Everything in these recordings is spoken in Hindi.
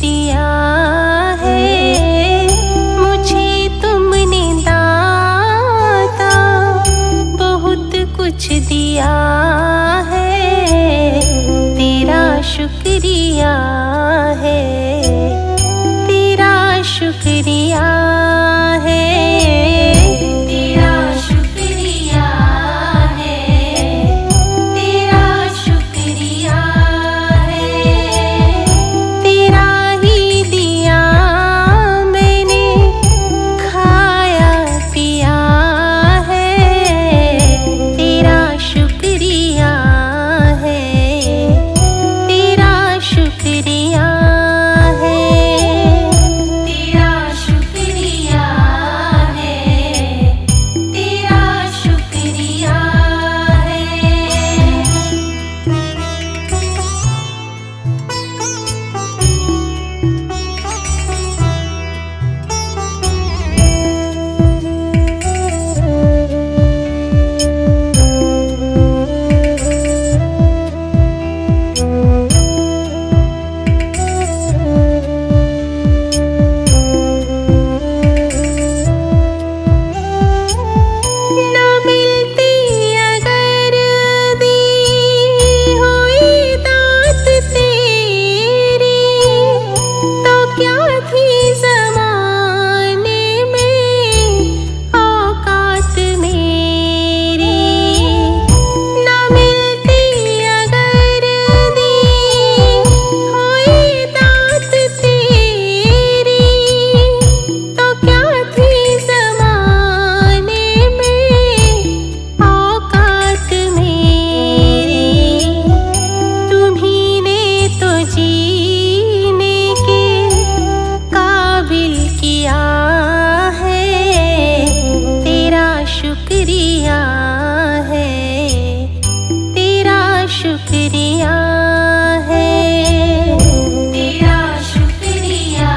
दिया है मुझे तुमने दाता, बहुत कुछ दिया है, तेरा शुक्रिया है, तेरा शुक्रिया है, तेरा शुक्रिया है, तेरा शुक्रिया है, तेरा ही दिया मैंने खाया पिया है, तेरा शुक्रिया है, तेरा शुक्रिया है, तेरा शुक्रिया है, तेरा शुक्रिया न मिलती अगर दी हुई दात तेरी, तो क्या थी ज़माने में औकात मेरी। न मिलती अगर दी हुई दात तेरी, तो क्या थी ज़माने में औकात मेरी। तुम्ही ने तो जीने के काबिल किया है, तेरा शुक्रिया है, तेरा शुक्रिया है, तेरा शुक्रिया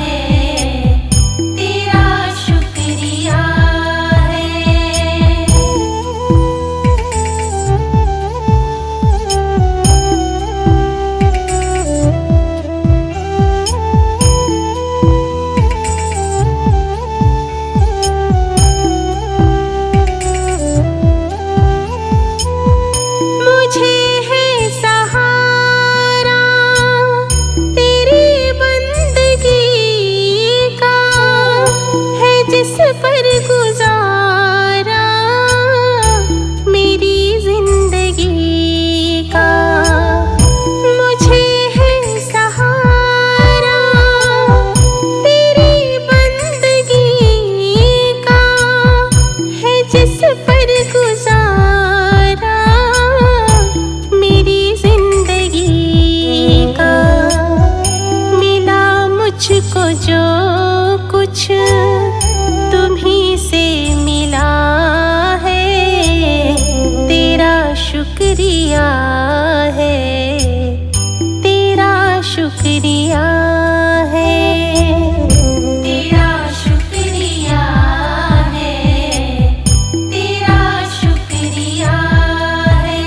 है, तेरा शुक्रिया मुझे है सहारा तेरी बंदगी का, है जिस पर गुजारा मेरी जिंदगी का। मुझे है सहारा तेरी बंदगी का, है जिस पर गुजारा मेरी जिंदगी का। मिला मुझको जो कुछ तुम्ही से मिला है, तेरा शुक्रिया है, तेरा शुक्रिया है, तेरा शुक्रिया है, तेरा शुक्रिया है।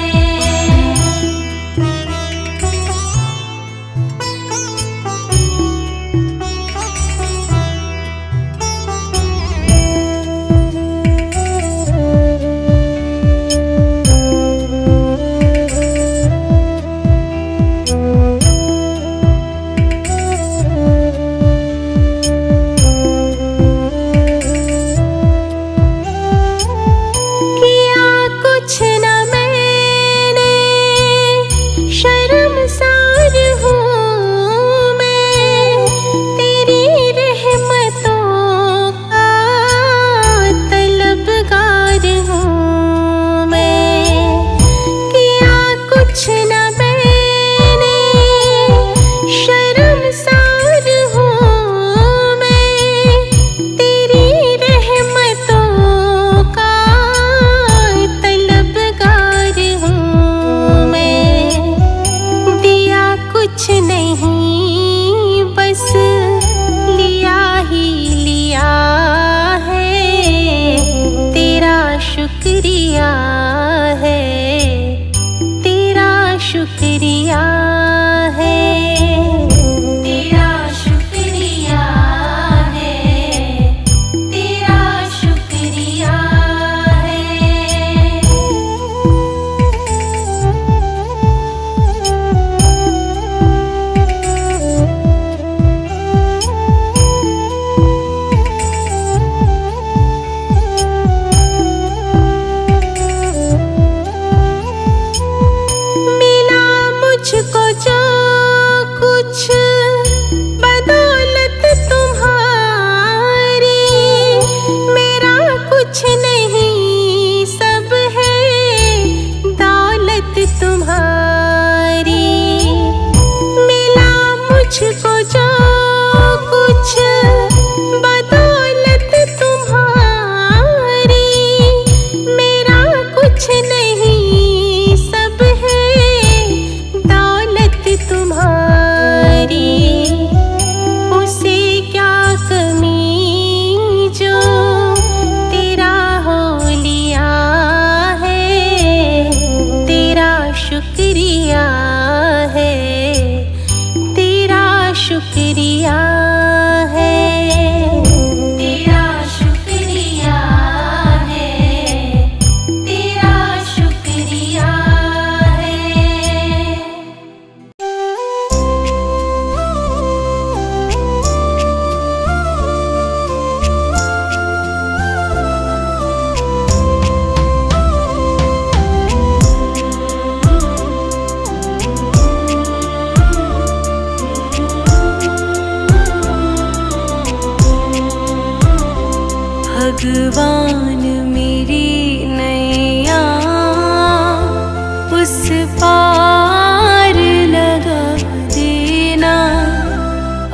शुक्रिया है, तेरा शुक्रिया है, तेरा शुक्रिया है। भगवान मेरी नैया उस पार लगा देना,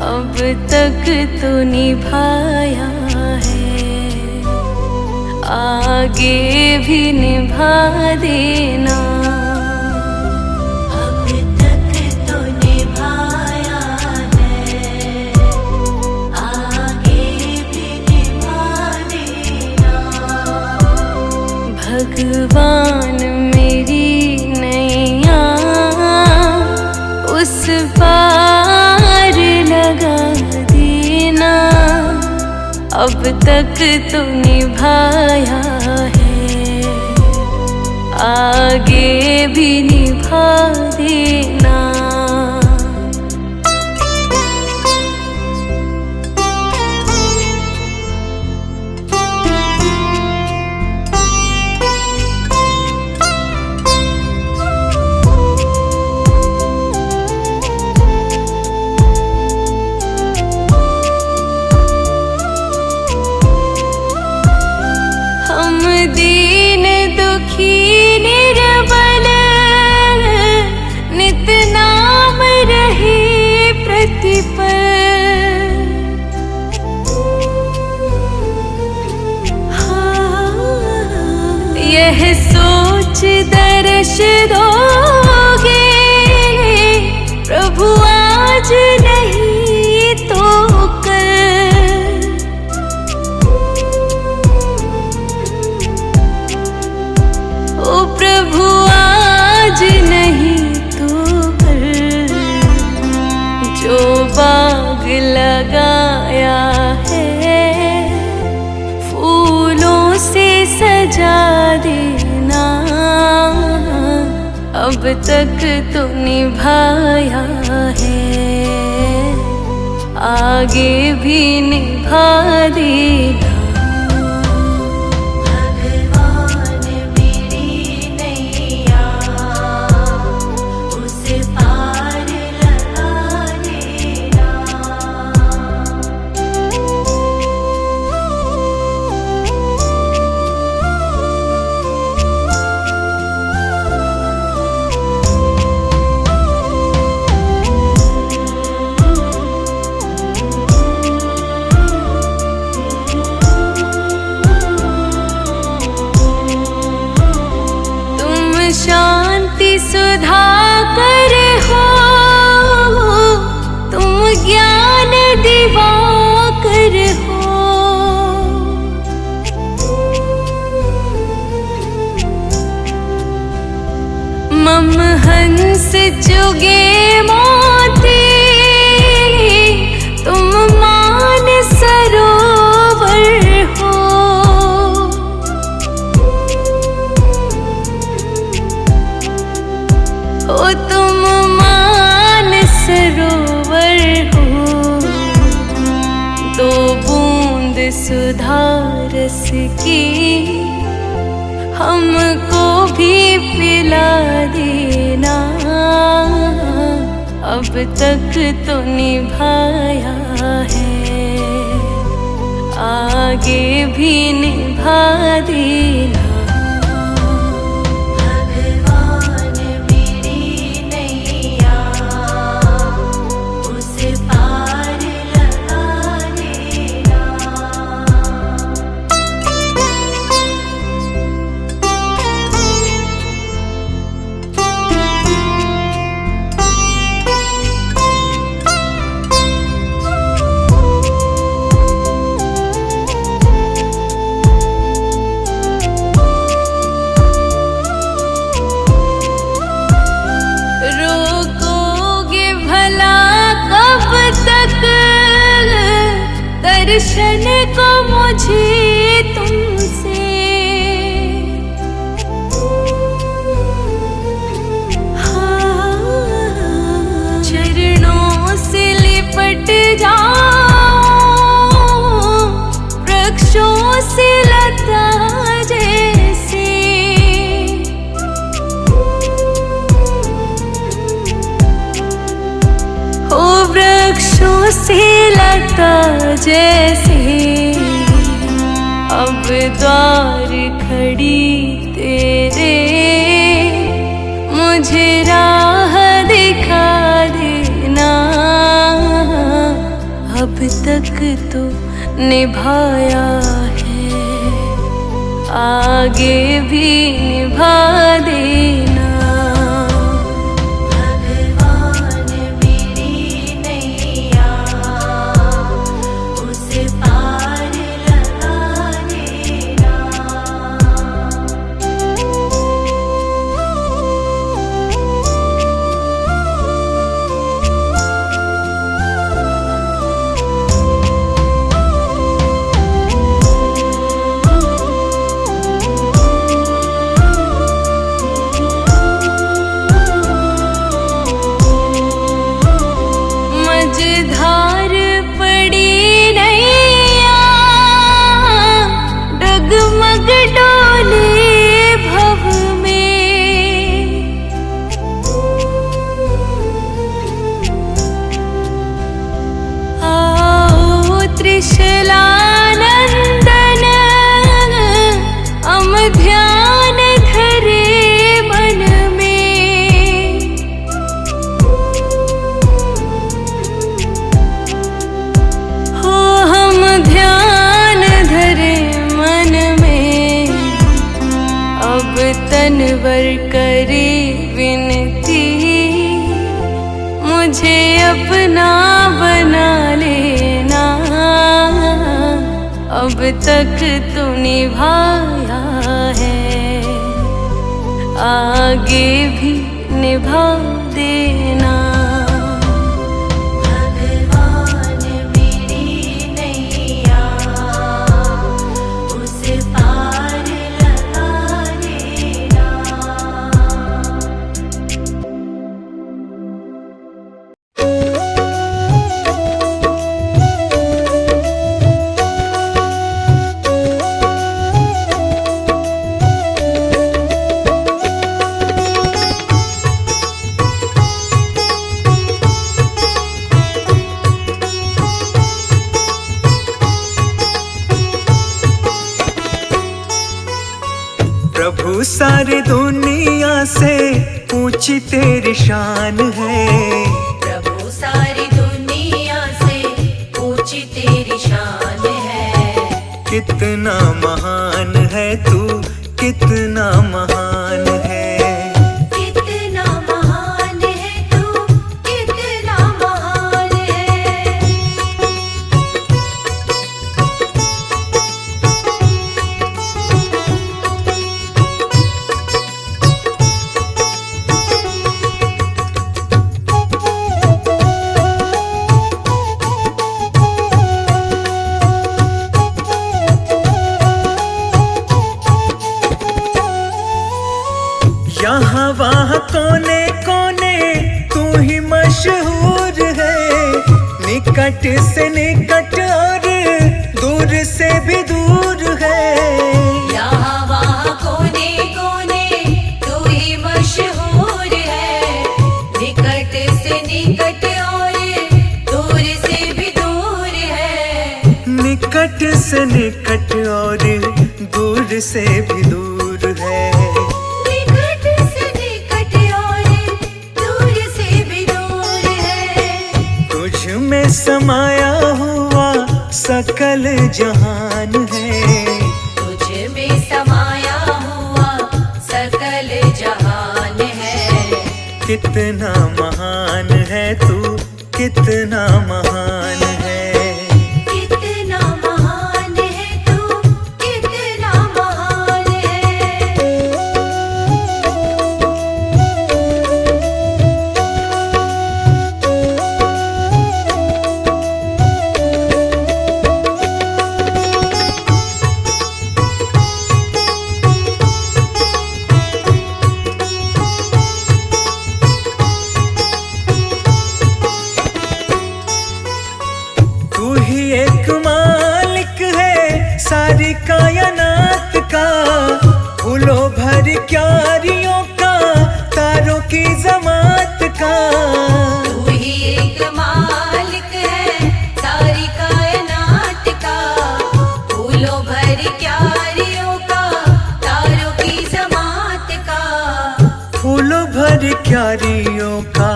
अब तक तो निभाया है, आगे भी निभा देना। अब तक तो निभाया है, आगे भी निभा देना। भगवान मेरी नैया उस पार लगा देना, अब तक तो निभाया है, आगे भी निभा देना। हम दीन दुखी निर्बल नित नाम रहे प्रतिपल, यह सोच दर्श दोगे प्रभु आज नहीं तो कल। ओ प्रभु आज नहीं तो कल, जो बाग लगाया है फूलों से सजा देना, अब तक तो निभाया है, आगे भी निभा देना। भगवान मेरी नैया उस पार लगा देना। शांति सुधाकर हो, तुम ज्ञान दिवाकर हो, मम हंस चुगे मोती, तुम मान सरोवर हो। ओ तुम मान सरोवर हो, दो बूंद सुधा रस की हमको भी पिला देना, अब तक तो निभाया है, आगे भी निभा देना। दर्शन को मुझे तुमसे चरणों से लिपट जाऊं, वृक्षों से लता जैसे। ओ वृक्षों से लता जैसे अब द्वार खड़ी तेरे, मुझे राह दिखा देना। अब तक तो निभाया है, आगे भी निभा देना। भगवान मेरी नैया उस पार लगा देना। मझधार पड़ी नैया, डगमग डोले भव में। आओ त्रिशलानंदन, हम ध्यान धरे मन में। हो हम ध्यान धरे मन में, अब तनवर करे विनती। मुझे अपना बना लेना, अब तक तो निभाया है, आगे भी निभा देना। भगवान मेरी नैया उस पार लगा देना। प्रभु सारी दुनिया से ऊंची तेरी शान है। प्रभु सारी दुनिया से ऊंची तेरी शान है। कितना महान है तू, कितना महान है। कितना महान है तू, कितना महान है। यहाँ वहाँ कोने कोने तू ही मशहूर है। निकट से निकट और दूर से भी दूर है। यहाँ वहाँ कोने कोने तू ही मशहूर है। निकट से निकट और दूर से भी दूर है। निकट से निकट और दूर से भी दूर है। में समाया हुआ सकल जहान है। तुझ में समाया हुआ सकल जहान है। कितना महान है तू, कितना महान है। कितना महान है तू, कितना महान है। कायनात का, फूलों भर क्यारियों का, तारों की जमात का। तू ही एक मालिक है सारी कायनात का, फूलों भर क्यारियों का, तारों की जमात का। फूलों भर क्यारियों का,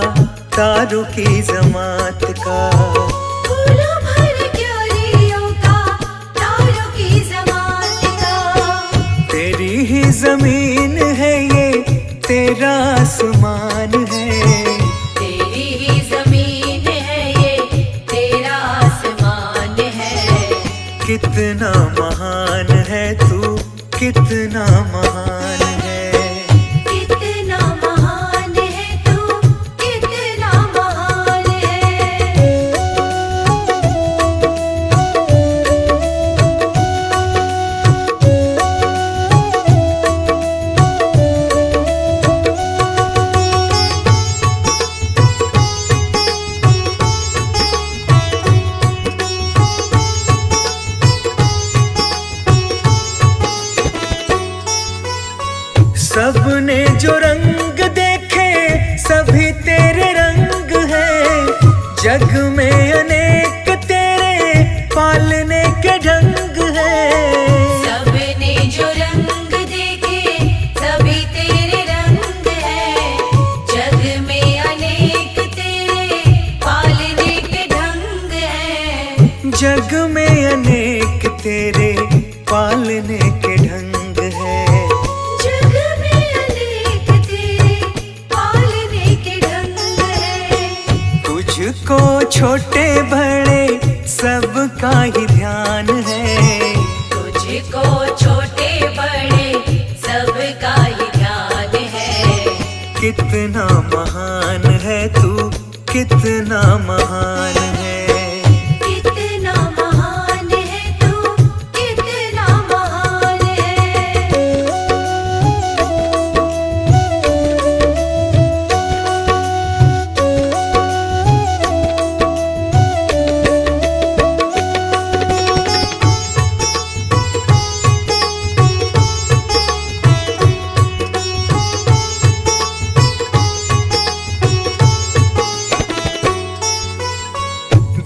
तारों की जमात का। फूलों भर क्यारियों का, तारों की जमात का। तेरी ही जमीन है ये, तेरा आसमान है। तेरी ही जमीन है ये, तेरा आसमान है। कितना महान है तू, कितना महान है। कितना महान है तू, कितना महान है। सबने जो रंग देखे सभी तेरे रंग हैं। जग में अनेक तेरे पालने के ढंग हैं। सबने जो रंग देखे सभी तेरे रंग हैं। जग में अनेक तेरे पालने के ढंग हैं। जग में अनेक तेरे पालने के ढंग हैं। जग में अनेक तेरे पालने के ढंग हैं। तुझको छोटे बड़े सबका ही ध्यान है। तुझको छोटे बड़े सबका ही ध्यान है। कितना महान है तू, कितना महान है। कितना महान है तू, कितना महान है।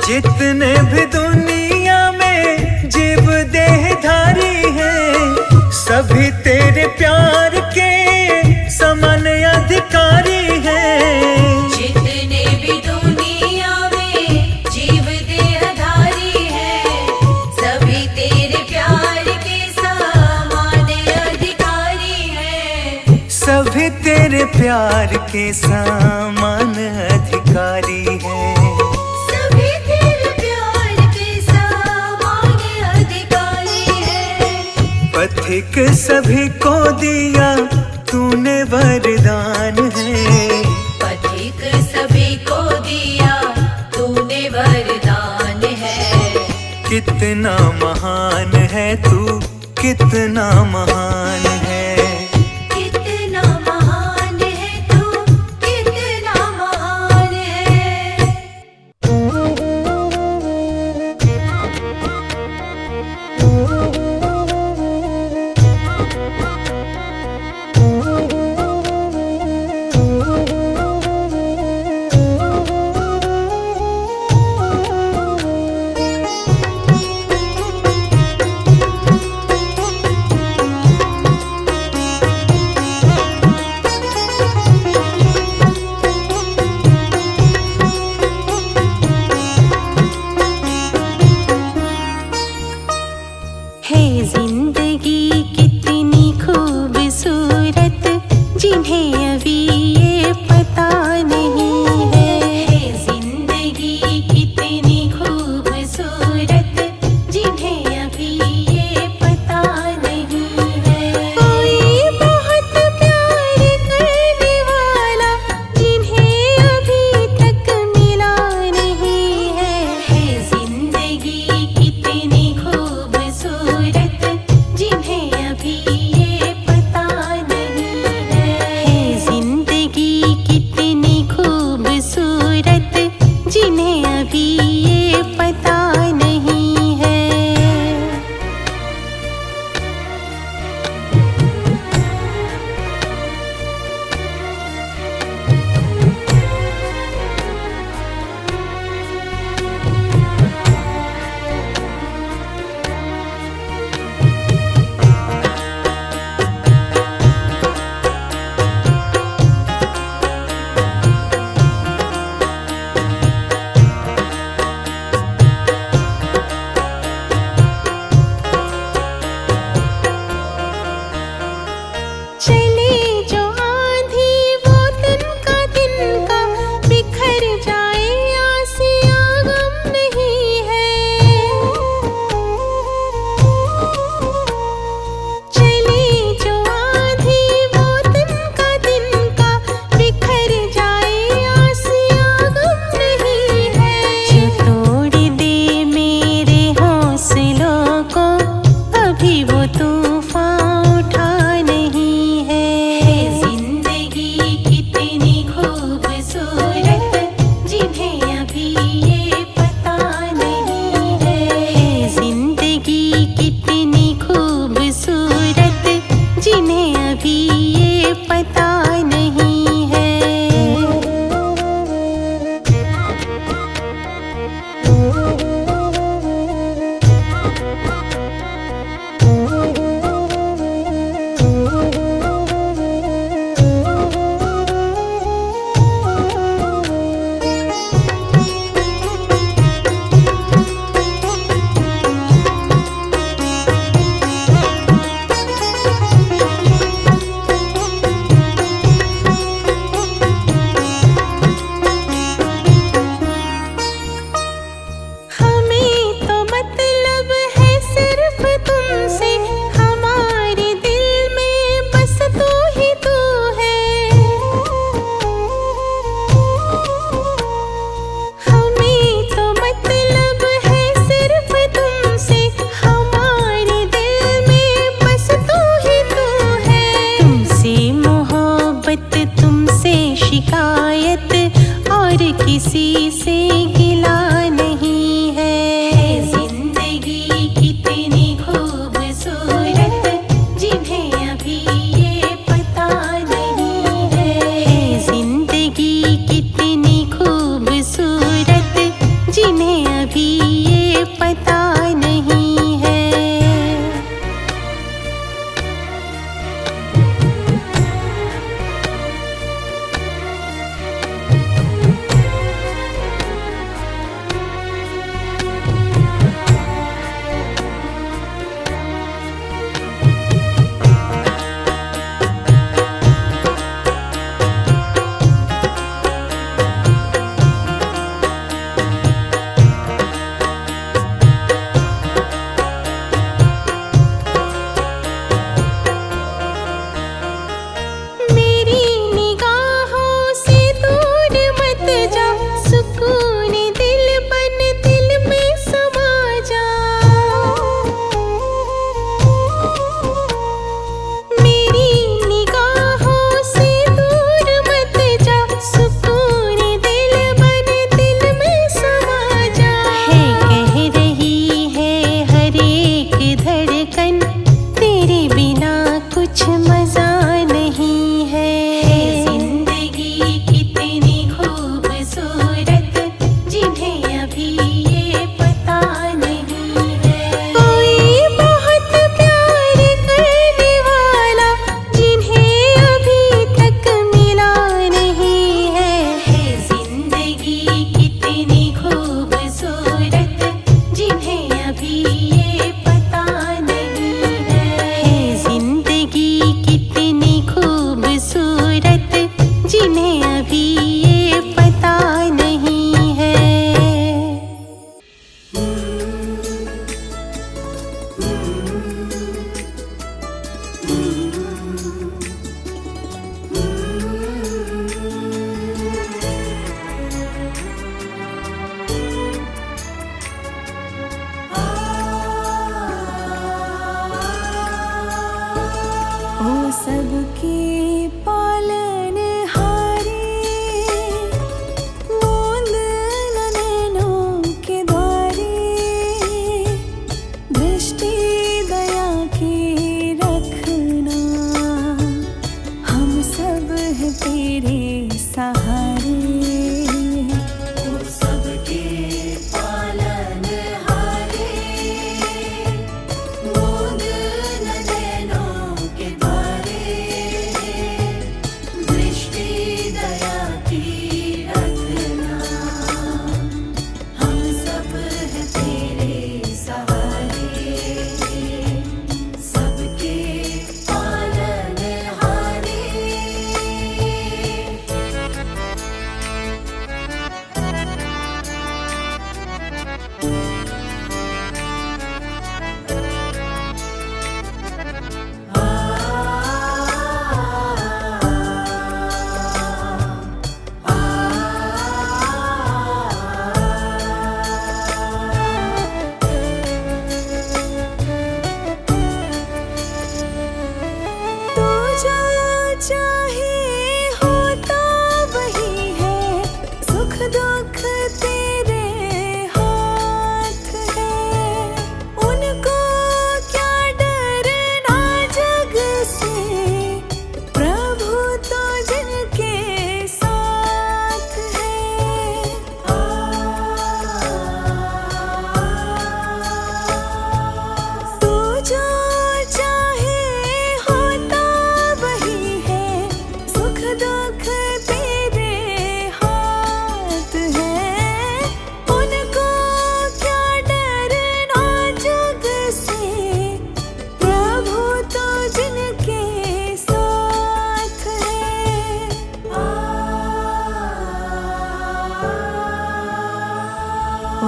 जितने भी दुनिया में जीव देहधारी हैं, सभी तेरे प्यार के समान अधिकारी हैं। जितने भी दुनिया में जीव देहधारी हैं, सभी तेरे प्यार के समान अधिकारी हैं। सभी तेरे प्यार के समान अधिकारी हैं। सभी तेरे प्यार के समान अधिकारी हैं। पथिक सभी को दिया तूने वरदान है। पथिक सभी को दिया तूने वरदान है। कितना महान है तू, कितना महान है। कितना महान है तू, कितना महान है।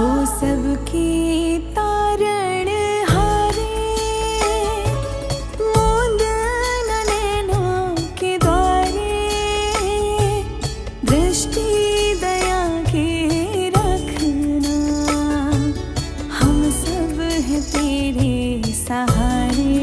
ओ सबकी तारण हारे, मूंद न नैनों के द्वारे, दृष्टि दया के रखना, हम सब हैं तेरे सहारे।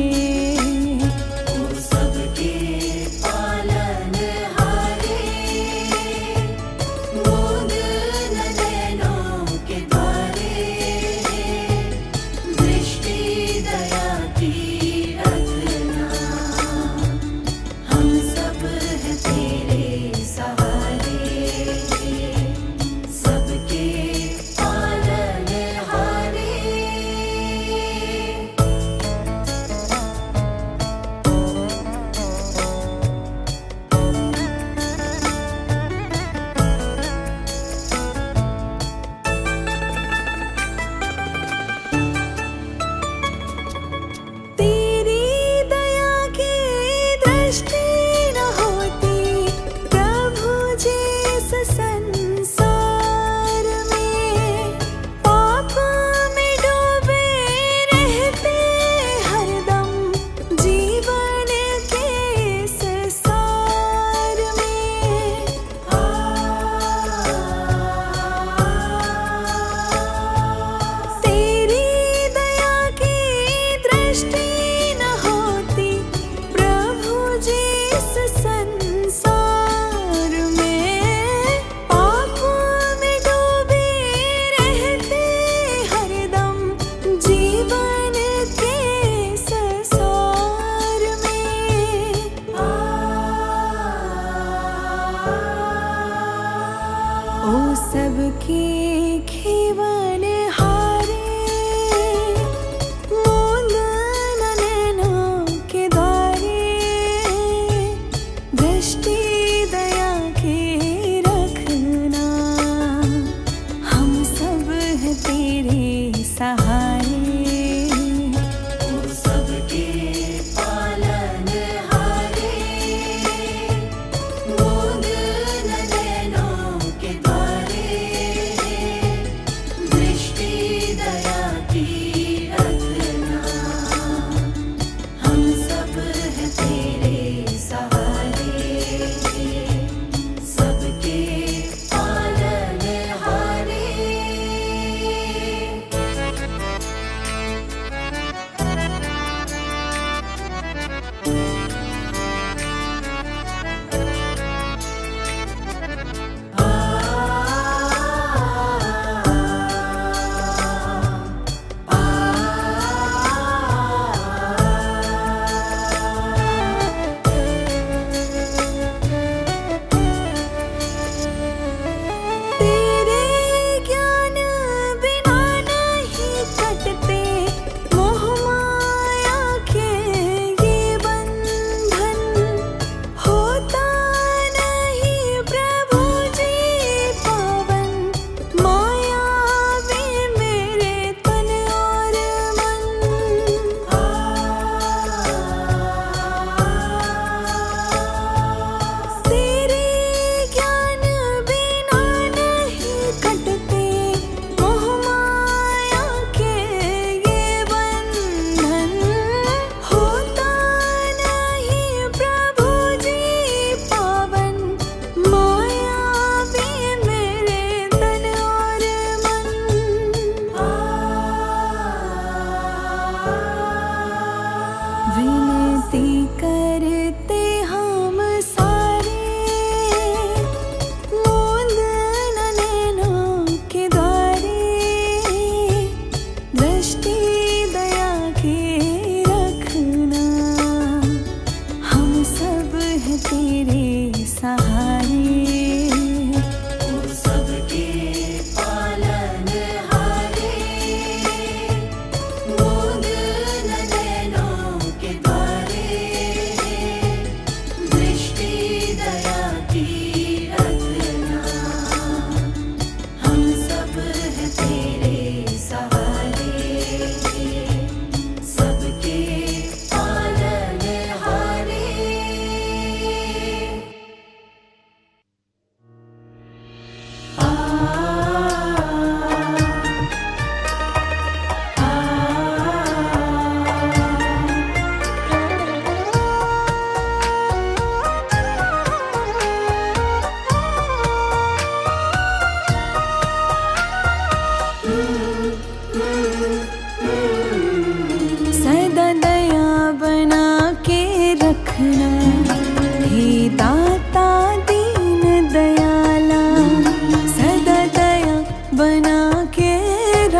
ओ सबके खेवन हारे, मूंद न नैनों के द्वारे, दृष्टि दया के रखना, हम सब हैं तेरे सहारे।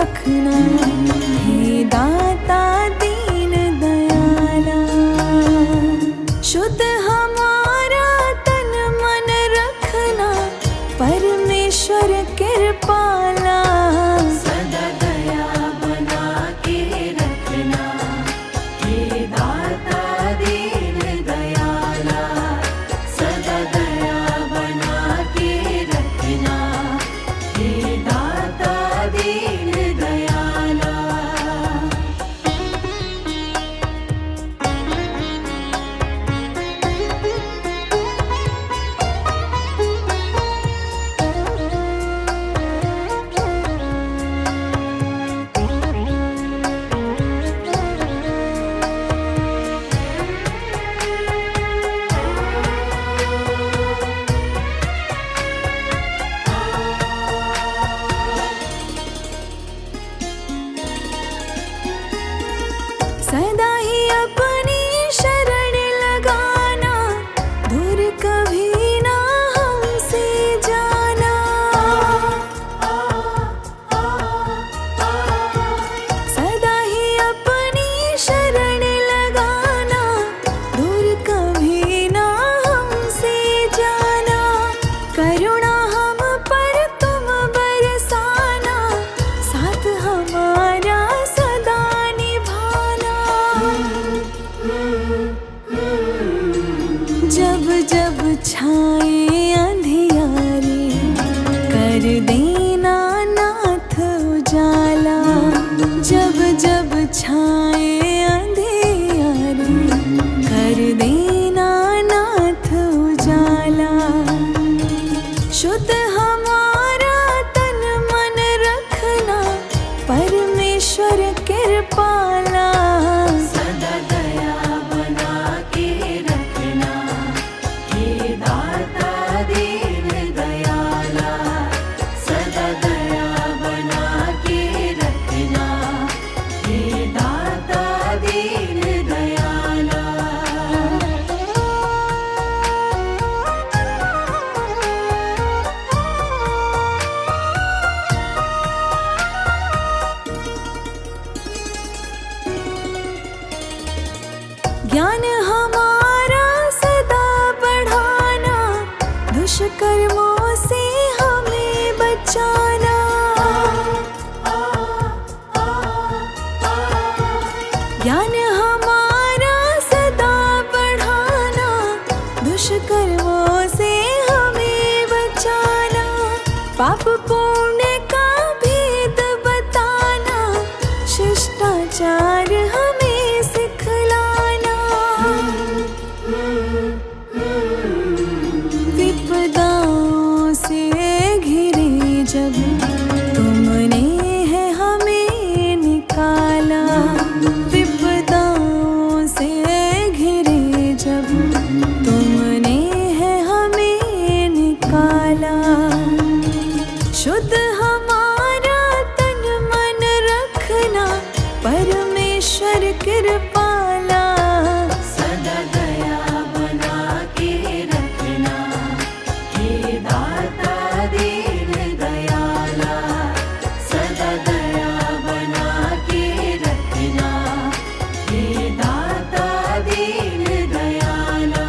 रखना, हे दाता दीन दयाला। शुद्ध हमारा तन मन रखना, परमेश्वर कृपाला। सदा दया बना के रखना, हे दाता दीन दयाला। सदा दया बना के रखना, हे दाता दीन दयाला। सदा ही अपनी शरण लगाना, दूर कभी ना हमसे जाना। सदा ही अपनी शरण लगाना, दूर कभी ना हमसे जाना। करुणा हम पर तुम बरसाना, साथ हमारा सदा निभाना। जब जब छाए अंधियारे, कर देना नाथ उजाला। जब जब छाए अंधियारे, कर देना नाथ उजाला। शुद्ध हमारा तन मन रखना, परमेश्वर कृपाला। सदा दया बना के रखना, हे दाता दीन दयाला। सदा दया बना के रखना, हे दाता दीन दयाला। ज्ञान हमारा सदा बढ़ाना, दुष्कर्मों से हमें बचाना। ज्ञान हमारा सदा बढ़ाना, दुष्कर्मों से हमें बचाना। पाप पुण्य का भेद बताना, शिष्टाचार हमें सिखलाना। विपदाओं से घिरे जब, तुमने है हमें निकाला। विपदाओं से घिरे जब, तुमने है हमें निकाला। शुद्ध हमारा तन मन रखना, परमेश्वर कृपाला। सदा दया बना के रखना, हे दाता दीन दयाला। सदा दया बना के रखना, हे दाता दीन दयाला।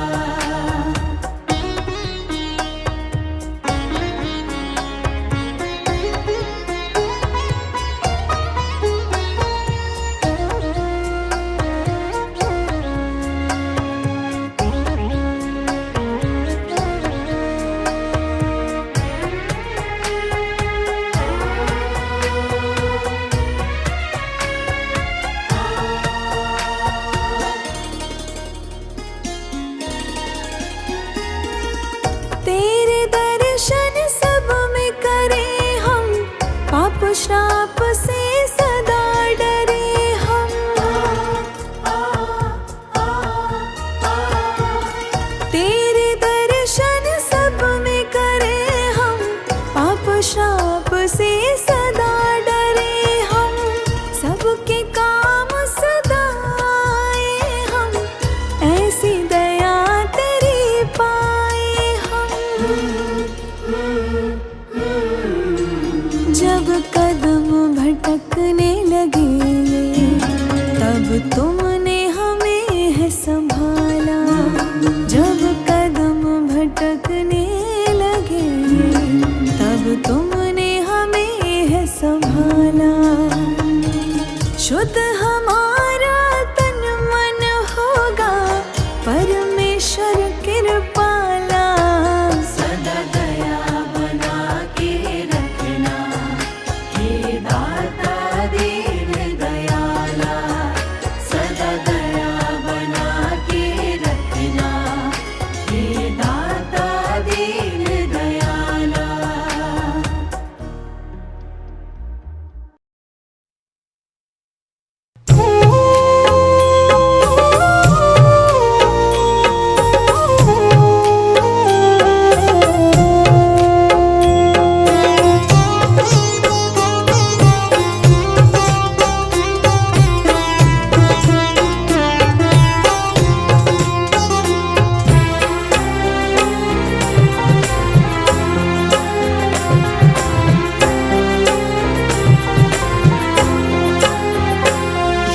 भटकने लगे तब तुमने हमें है संभाला। जब कदम भटकने लगे तब तुमने हमें है संभाला। शुद्ध हमारा तन मन होगा परमेश्वर कृपाला। सदा दया बना के रखना, हे दाता दीन दयाला। सदा दया बना के रखना, हे दाता दीन दयाला।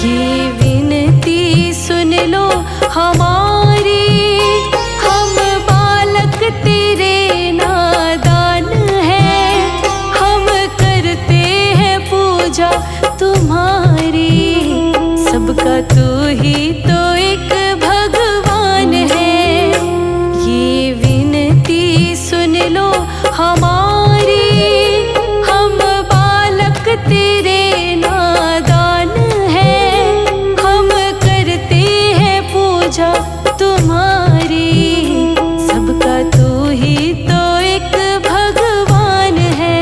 ये विनती सुन लो हमारी, हम बालक तेरे नादान हैं। हम करते हैं पूजा तुम्हारी, सबका तू ही तो एक भगवान है। ये विनती सुन लो हमारी, हम बालक तेरे नादान हैं। हम करते हैं पूजा तुम्हारी, सबका तू ही तो एक भगवान है।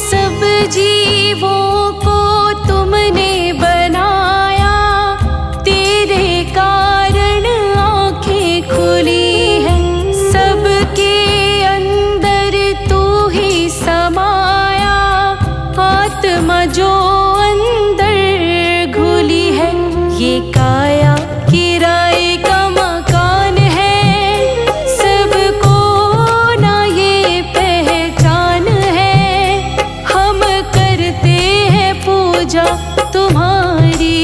सब जीवों को तुमने बनाया, तेरे कारण आँखें खुली हैं। सबके अंदर तू ही समाया, आत्मा जो अंदर घुली है। ये काया किराए का मकान है, सबको ना ये पहचान है। हम करते हैं पूजा तुम्हारी,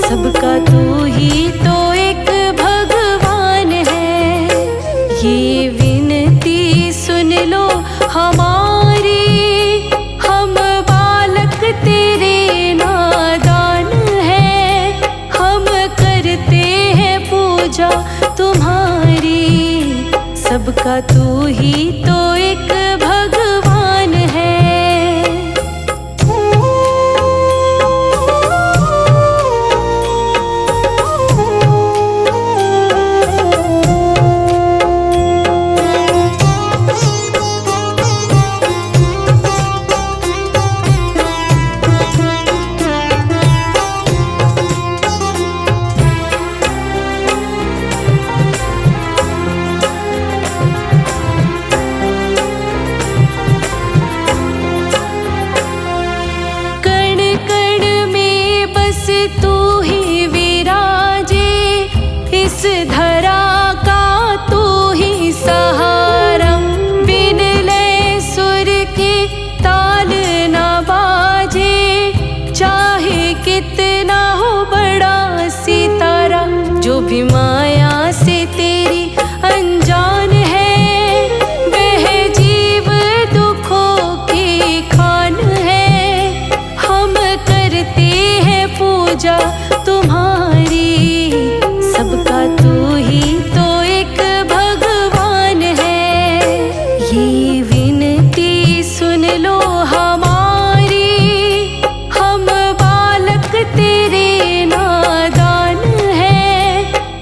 सबका तू ही तो एक भगवान है। ये विनती सुन लो हमारी, हम बालक तेरे नादान हैं। हम करते हैं पूजा तुम्हारी, सबका तू ही तो एक भगवान है। कण कण में बस तू ही विराजे, इस धरा का तू ही सहारा। बिन लय सुर के ताल ना बाजे, चाहे कितना हो बड़ा सितारा। जो भी माया से तेरी अनजान है, वह जीव दुखों की खान है। हम करते हैं पूजा तुम्हारी, सबका तू ही तो एक भगवान है। ये विनती सुन लो हमारी, हम बालक तेरे नादान हैं।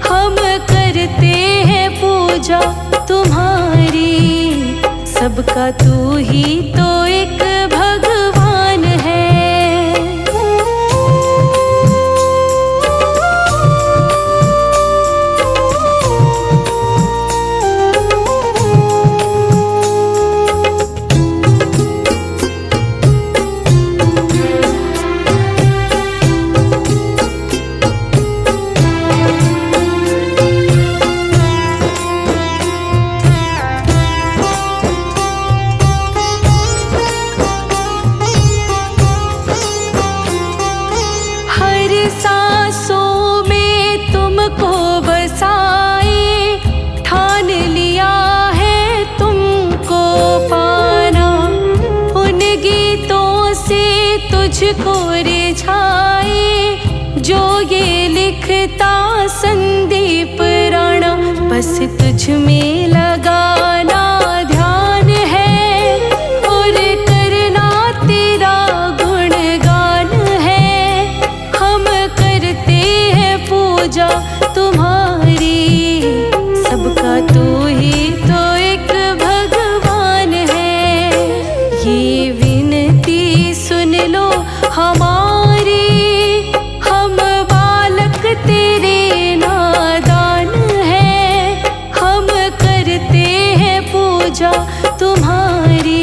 हम करते हैं पूजा तुम्हारी, सबका तू ही तो एक भगवान तुझको रिझाए, जो ये लिखता संदीप राणा, बस तुझ में लगाना ध्यान है और करना तेरा गुणगान है। हम करते हैं पूजा तुम्हारी, सबका तू ही तो एक भगवान है। ये विनती सुन लो हमारी, हम बालक तेरे नादान हैं। हम करते हैं पूजा तुम्हारी,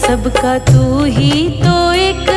सबका तू ही तो एक